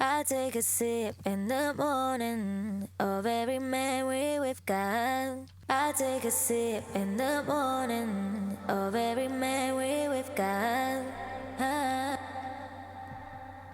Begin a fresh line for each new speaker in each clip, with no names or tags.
I take a sip in the morning of every memory we've got. I take a sip in the morning of every memory we've got.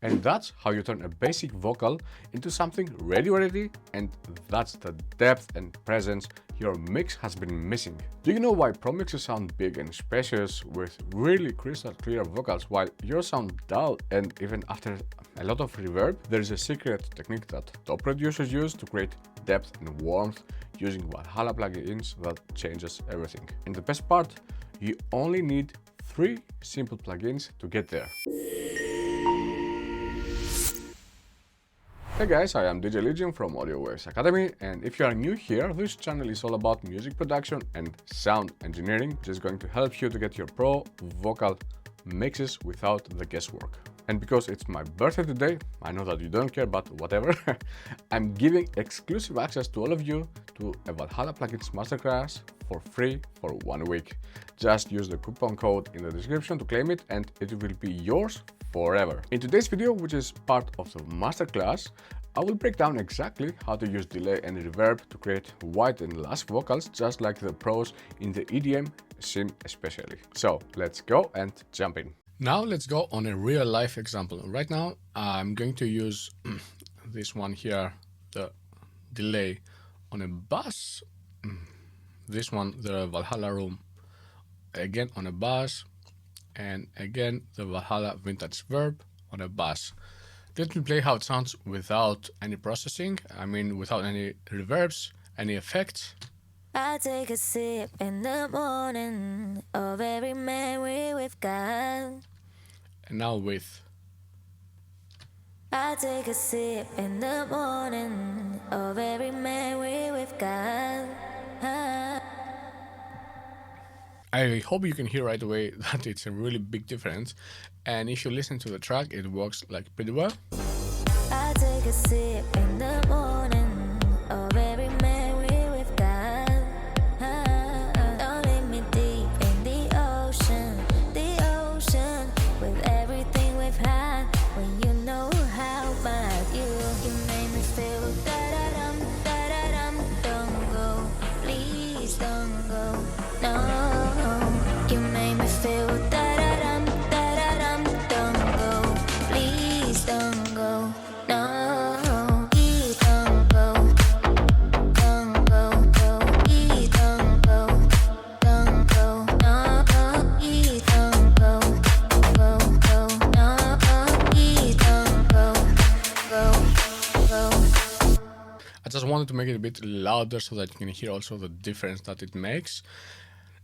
And that's how you turn a basic vocal into something really ready, and that's the depth and presence your mix has been missing. Do you know why pro mixes sound big and spacious with really crystal clear vocals while yours sound dull and even after a lot of reverb? There's a secret technique that top producers use to create depth and warmth using Valhalla plugins that changes everything. And the best part, you only need 3 simple plugins to get there. Hey guys, I am DJ Legion from Audio Waves Academy, and if you are new here, this channel is all about music production and sound engineering, which is going to help you to get your pro vocal mixes without the guesswork. And because it's my birthday today, I know that you don't care, but whatever, I'm giving exclusive access to all of you to a Valhalla Plugins Masterclass for free for 1 week. Just use the coupon code in the description to claim it, and it will be yours forever. In today's video, which is part of the masterclass, I will break down exactly how to use delay and reverb to create wide and last vocals, just like the pros in the EDM scene especially. So let's go and jump in. Now let's go on a real life example. Right now I'm going to use this one here, the delay on a bass, this one, the Valhalla Room, again on a bass, and again the Valhalla Vintage Verb on a bass. Let me play how it sounds without any processing, I mean without any reverbs, any effects.
I take a sip in the morning of every memory we've got.
And now with.
I take a sip in the morning of every memory we've got.
I hope you can hear right away that it's a really big difference, and if you listen to the track, it works like pretty well.
I take a sip in the morning of every memory we've got. Don't leave me deep in the ocean with everything we've had. When you know how bad you made me feel. Da-da-dum, da-da-dum, don't go, please don't go, no. You made me feel da-da-dum, da-da-dum, don't go, please don't go, no. Please don't go, don't go, please don't go, no. Please don't go, no. Please don't go.
I just wanted to make it a bit louder so that you can hear also the difference that it makes.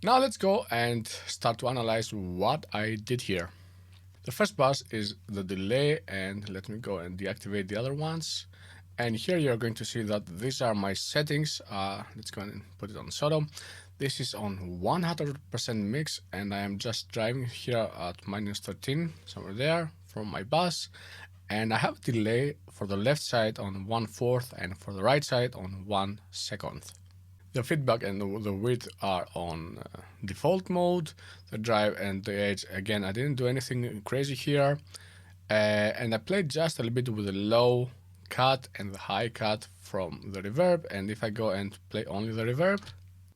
Now let's go and start to analyze what I did here. The first pass is the delay, and let me go and deactivate the other ones. And here you're going to see that these are my settings. Let's go and put it on Sodom. This is on 100% mix, and I am just driving here at -13, somewhere there, from my bass. And I have delay for the left side on 1/4 and for the right side on 1/2. The feedback and the width are on default mode. The drive and the edge, again, I didn't do anything crazy here. And I played just a little bit with the low cut and the high cut from the reverb. And if I go and play only the reverb.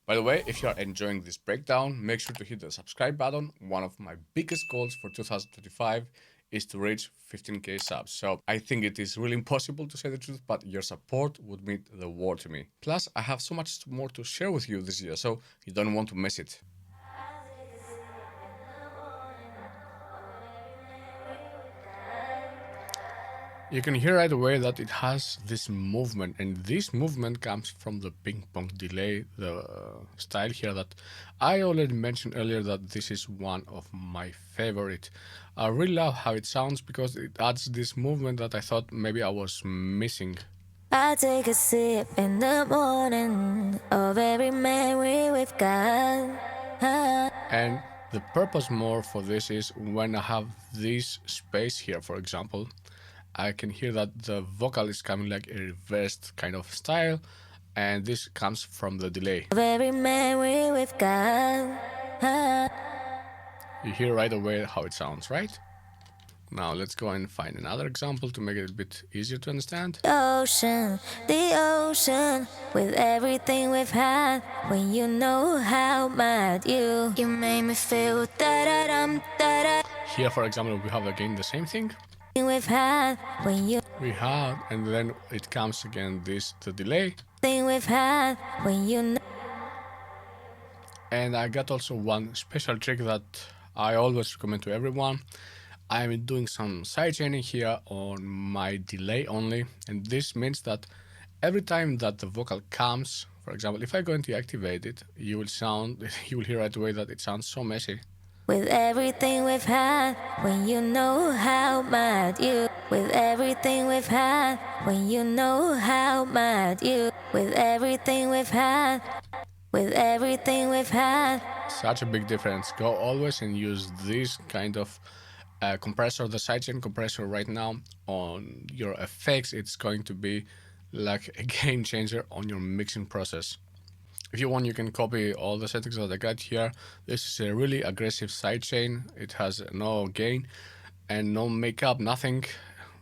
By the way, if you are enjoying this breakdown, make sure to hit the subscribe button. One of my biggest goals for 2025 is to reach 15k subs. So I think it is really impossible, to say the truth, but your support would mean the world to me. Plus, I have so much more to share with you this year, so you don't want to miss it. You can hear right away that it has this movement, and this movement comes from the ping pong delay, the style here that I already mentioned earlier that this is one of my favorite. I really love how it sounds because it adds this movement that I thought maybe I was missing.
I take a sip in the morning of every memory we've got.
And the purpose more for this is when I have this space here, for example, I can hear that the vocal is coming like a reversed kind of style, and this comes from the delay.
Of every memory we've got.
You hear right away how it sounds, right? Now let's go and find another example to make it a bit easier to understand.
The ocean, with everything we've had. When you know how mad you made me feel da-da-dum, da-da.
Here, for example, we have again the same thing.
We've had when you
We have, and then it comes again the delay.
thing we've had when you know.
And I got also one special trick that I always recommend to everyone. I'm doing some sidechaining here on my delay only, and this means that every time that the vocal comes, for example, if I go and deactivate it, you will hear right away that it sounds so messy.
With everything we've had, when you know how mad you. With everything we've had, when you know how mad you. With everything we've had, with everything we've had.
Such a big difference. Go always and use this kind of compressor, the sidechain compressor right now on your effects. It's going to be like a game changer on your mixing process. If you want, you can copy all the settings that I got here. This is a really aggressive sidechain. It has no gain and no makeup, nothing.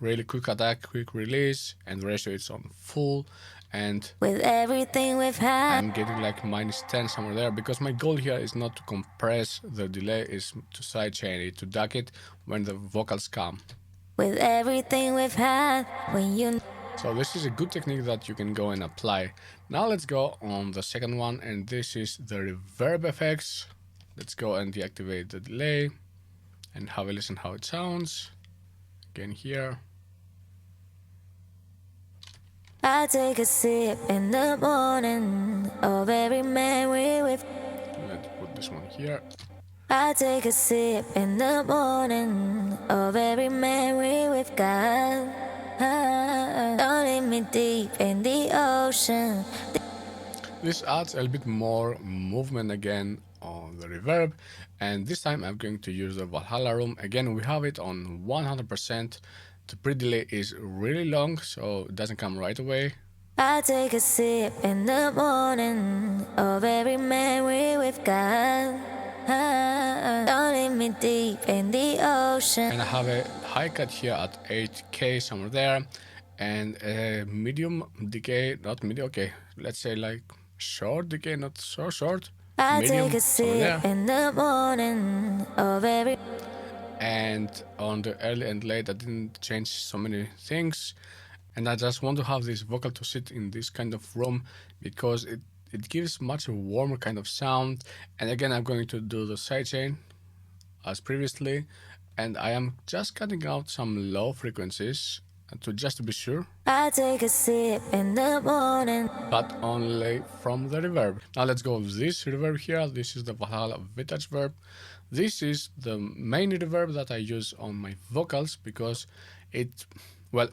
Really quick attack, quick release, and the ratio is on full. And
with everything we've had,
I'm getting like -10 somewhere there, because my goal here is not to compress the delay, is to sidechain it, to duck it when the vocals come.
With everything we've had, when you.
So this is a good technique that you can go and apply. Now let's go on the second one, and this is the reverb effects. Let's go and deactivate the delay and have a listen how it sounds. Again here.
I take a sip in the morning of every memory with.
Let's put this one here.
I take a sip in the morning of every memory we've got. Don't leave me deep in the ocean.
This adds a little bit more movement again on the reverb, and this time I'm going to use the Valhalla Room. Again, we have it on 100%. The pre-delay is really long, so it doesn't come right away.
I take a sip in the morning of every memory we've got. Don't leave me deep in the ocean.
And I have a high cut here at 8K somewhere there, and a medium decay, not medium, okay, let's say like short decay, not so short.
I
Medium
take a sip in the morning of every.
And on the early and late, I didn't change so many things, and I just want to have this vocal to sit in this kind of room because it gives much warmer kind of sound. And again, I'm going to do the sidechain as previously, and I am just cutting out some low frequencies just to be sure.
I take a sip in the morning,
but only from the reverb. Now let's go with this reverb here. This is the Valhalla Vintage Verb. This is the main reverb that I use on my vocals because it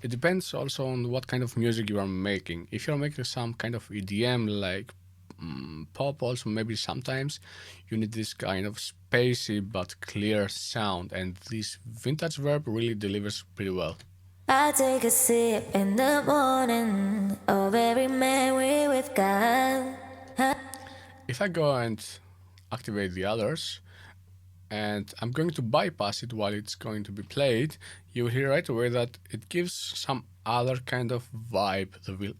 depends also on what kind of music you are making. If you're making some kind of EDM like pop, also maybe sometimes you need this kind of spacey but clear sound, and this Vintage Verb really delivers pretty well.
I take a sip in the morning of every memory we've got.
If I go and activate the others, and I'm going to bypass it while it's going to be played, you will hear right away that it gives some other kind of vibe,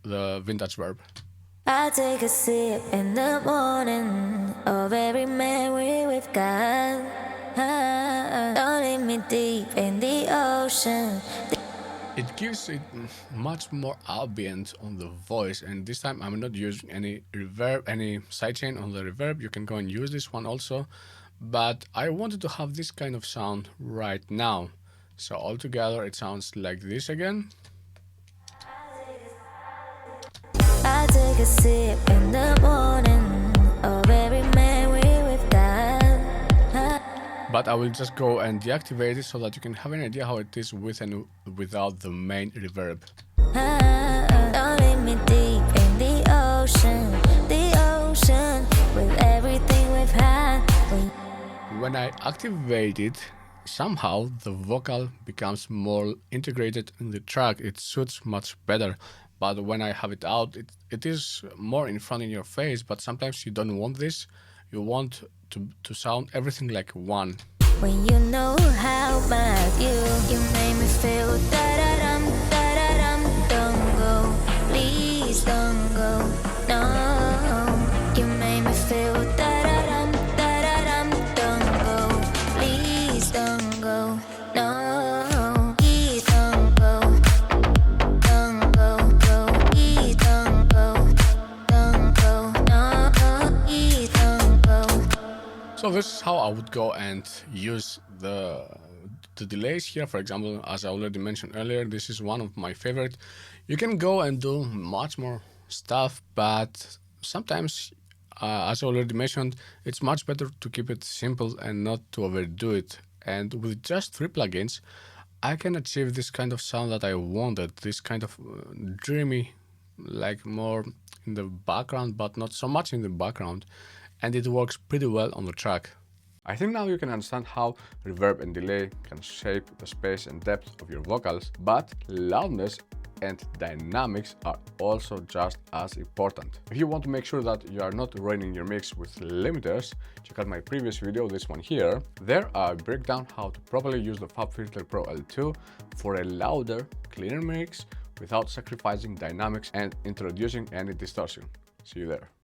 the Vintage Verb.
I take a sip in the morning of every memory we've got. Don't leave me deep in the ocean.
It gives it much more ambient on the voice, and this time I'm not using any reverb, any sidechain on the reverb. You can go and use this one also, but I wanted to have this kind of sound right now. So altogether it sounds like this again.
I take a sip in the morning of every memory we've got.
But I will just go and deactivate it so that you can have an idea how it is with and without the main reverb.
Don't leave me deep in the ocean, with everything we've had.
When I activate it, somehow the vocal becomes more integrated in the track. It suits much better. But when I have it out, it is more in front in your face, but sometimes you don't want this. You want to sound everything like one.
when you know how bad you make me feel da-da-dum, da-da-dum. Don't go, please don't go, no. You make me feel da-da-dum, da-da-dum. Don't go, please don't go, no. Please don't go, don't go, go. Please don't go, don't go, no. Please don't go.
So this is how I would go and use the delays here. For example, as I already mentioned earlier, this is one of my favorite. You can go and do much more stuff, but sometimes, as I already mentioned, it's much better to keep it simple and not to overdo it. And with just 3 plugins, I can achieve this kind of sound that I wanted, this kind of dreamy, like more in the background, but not so much in the background. And it works pretty well on the track. I think now you can understand how reverb and delay can shape the space and depth of your vocals, but loudness and dynamics are also just as important. If you want to make sure that you are not ruining your mix with limiters, check out my previous video, this one here. There I break down how to properly use the FabFilter Pro L2 for a louder, cleaner mix without sacrificing dynamics and introducing any distortion. See you there.